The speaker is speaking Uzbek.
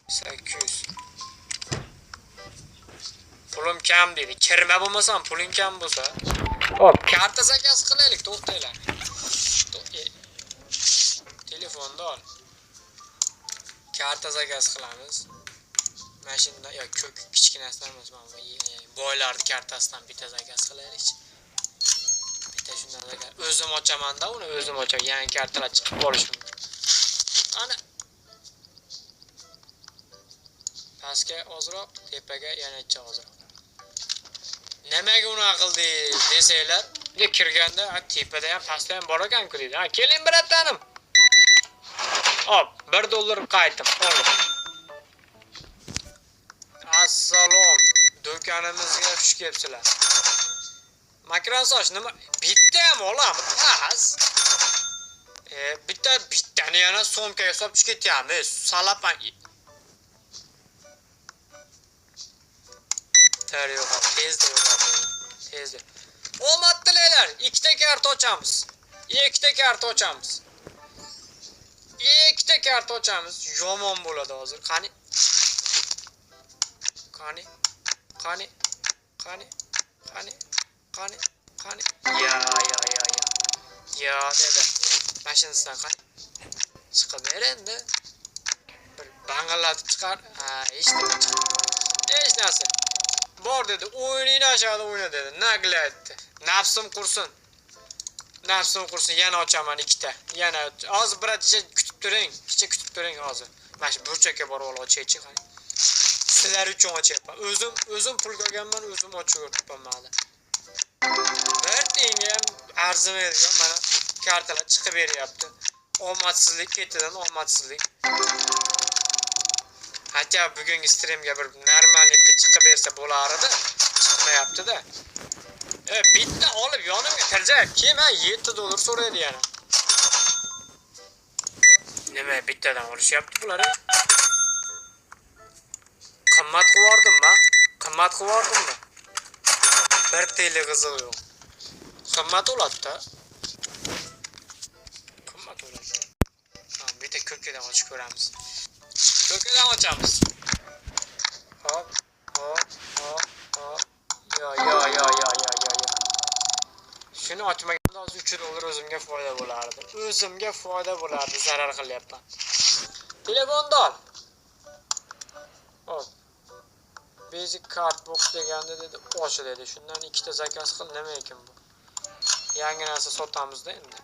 800. Pulim kam dedi. Kirma bo'lmasam puling kam bo'lsa. Hop, karta zakaz qilaylik, to'xtanglar. Telefonni ol. Karta zakaz qilamiz. Mashina yo'q, ko'k kichkinasidan emas, mana boylarning kartasidan bitta zakaz qilaylik. Bitta shundan zakaz. O'zim ochaman-da, uni o'zim ocham. Yangi kartalar chiqib qolishi mumkin. Ana. Pastga ozroq, tepaga yana ichcha ozroq. Nimaga unaqa qildingiz desanglar, bunga kirganda tepada ham pastda ham bor ekan-ku deydi. Ha, keling bratanim. Hop, $1 qaytim. Assalom. Do'konimizga xush kelibsizlar. Makrosoch nima? Bitta ham olamiz. Pas. Bittani yana so'mkaga solib chiqib ketyapmiz. Salapan. Yo'q, tezda yo'q. Tezda. Omad tilaylar. Ikkita karta ochamiz. Ikkita karta ochamiz. Yomon bo'ladi hozir. Qani. Ya dedi. Mashinasidan qani. Chiqib ber endi. Bir bang'illatib chiqar. Ha, hech narsa. Bor dedi. O'ynayni aşağıda o'yna dedi. Nagla aytdi. Nafsim qursin. Yana ochaman ikkita. Yana hozir braticha kutib turing hozir. Mana shu burchakka borib ochaychi qani. Sizlar uchun ochyapman. O'zim pul ko'rganman, o'zim ochib o'tibman mana. Bir tenga ham arzimaydigan mana kartalar chiqib beryapti. Omadsizlik ketidan omadsizlik. Hatta bugungi streamga bir normallikda chiqib bersa bo'lardi. Chiqmayapti-da. Bitta olib yonimga kirjak. Kim $7 so'raydi yana. Nima bittadan olishyapti bular? Qimmat qilvordimmi? Bir teli qizig'i yo'q. Qimmat bo'ladi-da. Ha, bitta ko'kkadan ochib ko'ramiz. Ko'kkadan ochamiz. Hop. Yo. Shuni ochmaganda hozir $3 o'zimga foyda bo'lardi. Zarar qilyapman. Telefonni ol. Hop. Basic card box deganda dedi, ochiladi. Shundan ikkita zakaz qil, nima ekan bu? Yangi narsa sotamiz-da endi.